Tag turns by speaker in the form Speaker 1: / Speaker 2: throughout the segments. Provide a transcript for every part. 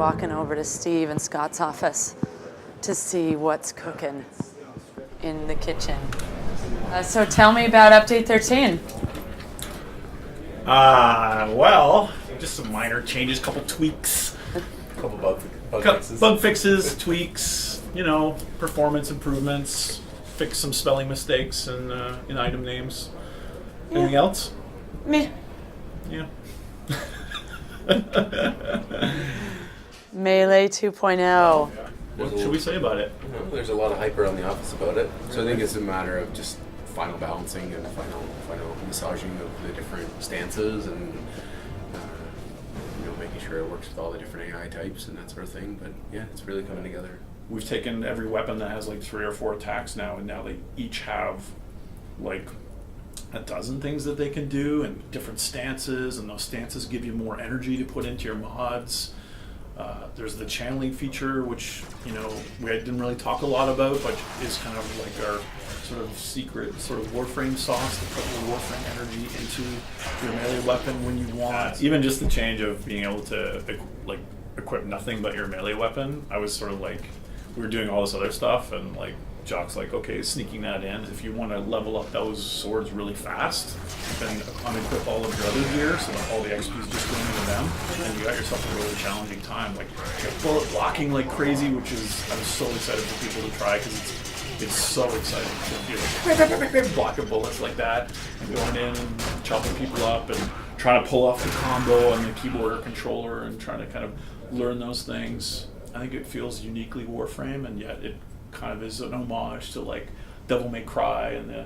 Speaker 1: walking over to Steve and Scott's office to see what's cooking in the kitchen. So tell me about Update 13.
Speaker 2: Well, just some minor changes, couple tweaks.
Speaker 3: Couple bug fixes.
Speaker 2: Bug fixes, tweaks, performance improvements, fix some spelling mistakes in item names. Anything else?
Speaker 1: Meh.
Speaker 2: Yeah.
Speaker 1: Melee 2.0.
Speaker 2: What should we say about it?
Speaker 3: There's a lot of hype around the office about it. So I think it's a matter of just final balancing and final massaging of the different stances and making sure it works with all the different AI types and that sort of thing. But yeah, it's really coming together.
Speaker 2: We've taken every weapon that has like 3 or 4 attacks now, and now they each have like a dozen things that they can do and different stances, and those stances give you more energy to put into your mods. There's the channeling feature, which we didn't really talk a lot about, but is kind of like our sort of secret sort of Warframe sauce to put the Warframe energy into your melee weapon when you want. Even just the change of being able to equip nothing but your melee weapon. I was sort of like, we were doing all this other stuff, and like Jock's like, okay, sneaking that in. If you want to level up those swords really fast, then unequip all of your other gear so that all the XP is just going into them, and you got yourself a really challenging time. Like bullet blocking like crazy, which is, I was so excited for people to try because it's so exciting to be like blocking bullets like that and going in and chopping people up and trying to pull off the combo on the keyboard or controller and trying to kind of learn those things. I think it feels uniquely Warframe, and yet it kind of is an homage to like Devil May Cry and the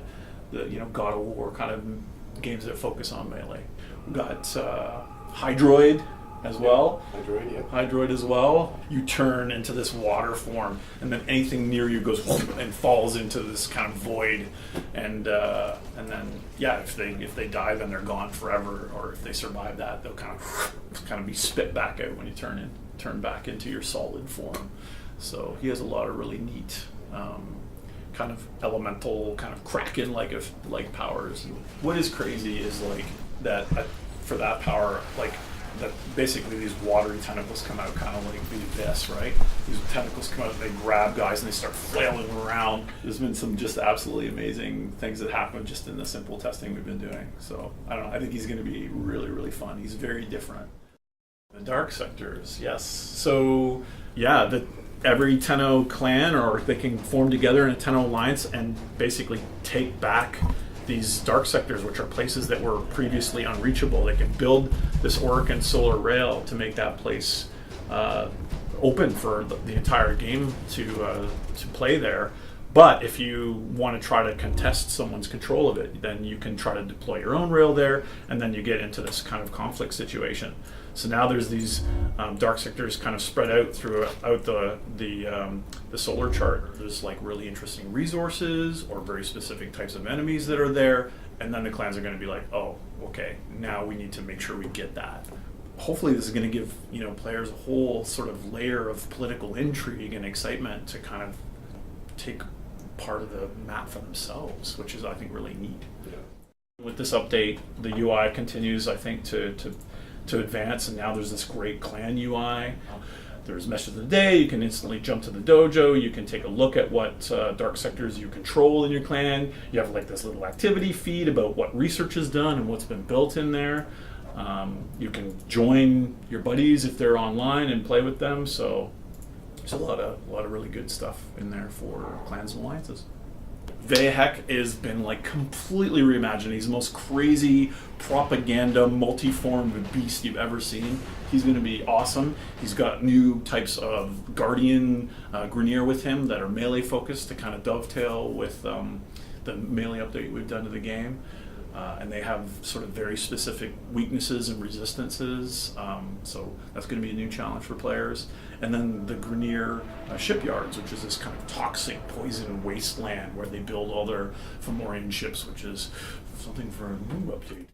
Speaker 2: God of War kind of games that focus on melee. We've got Hydroid as well.
Speaker 3: Hydroid, yeah.
Speaker 2: Hydroid as well. You turn into this water form, and then anything near you goes and falls into this kind of void, and then if they die, then they're gone forever. Or if they survive that, they'll kind of be spit back out when you turn back into your solid form. So he has a lot of really neat kind of elemental, kind of Kraken like powers. And what is crazy is like that for that power, like that basically these watery tentacles come out kind of like the abyss, right? These tentacles come out, they grab guys and they start flailing around. There's been some just absolutely amazing things that happen just in the simple testing we've been doing. So I don't know, I think he's going to be really, really fun. He's very different. The dark sectors, yes. So yeah, every Tenno clan, or they can form together in a Tenno alliance and basically take back these dark sectors, which are places that were previously unreachable. They can build this Auric and Solar Rail to make that place open for the entire game to play there. But if you want to try to contest someone's control of it, then you can try to deploy your own rail there, and then you get into this kind of conflict situation. So now there's these dark sectors kind of spread out throughout the solar chart. There's like really interesting resources or very specific types of enemies that are there, and then the clans are going to be like, oh, okay, now we need to make sure we get that. Hopefully this is going to give players a whole sort of layer of political intrigue and excitement to kind of take part of the map for themselves, which is, I think, really neat. Yeah. With this update, the UI continues, I think, to advance, and now there's this great clan UI. There's Message of the Day. You can instantly jump to the dojo. You can take a look at what dark sectors you control in your clan. You have like this little activity feed about what research is done and what's been built in there. You can join your buddies if they're online and play with them. So there's a lot of really good stuff in there for clans and alliances. Vehek has been like completely reimagined. He's the most crazy propaganda multi-formed beast you've ever seen. He's going to be awesome. He's got new types of Guardian Grineer with him that are melee focused to kind of dovetail with the melee update we've done to the game. And they have sort of very specific weaknesses and resistances, so that's going to be a new challenge for players. And then the Grineer shipyards, which is this kind of toxic poison wasteland where they build all their Fomorian ships, which is something for a new update.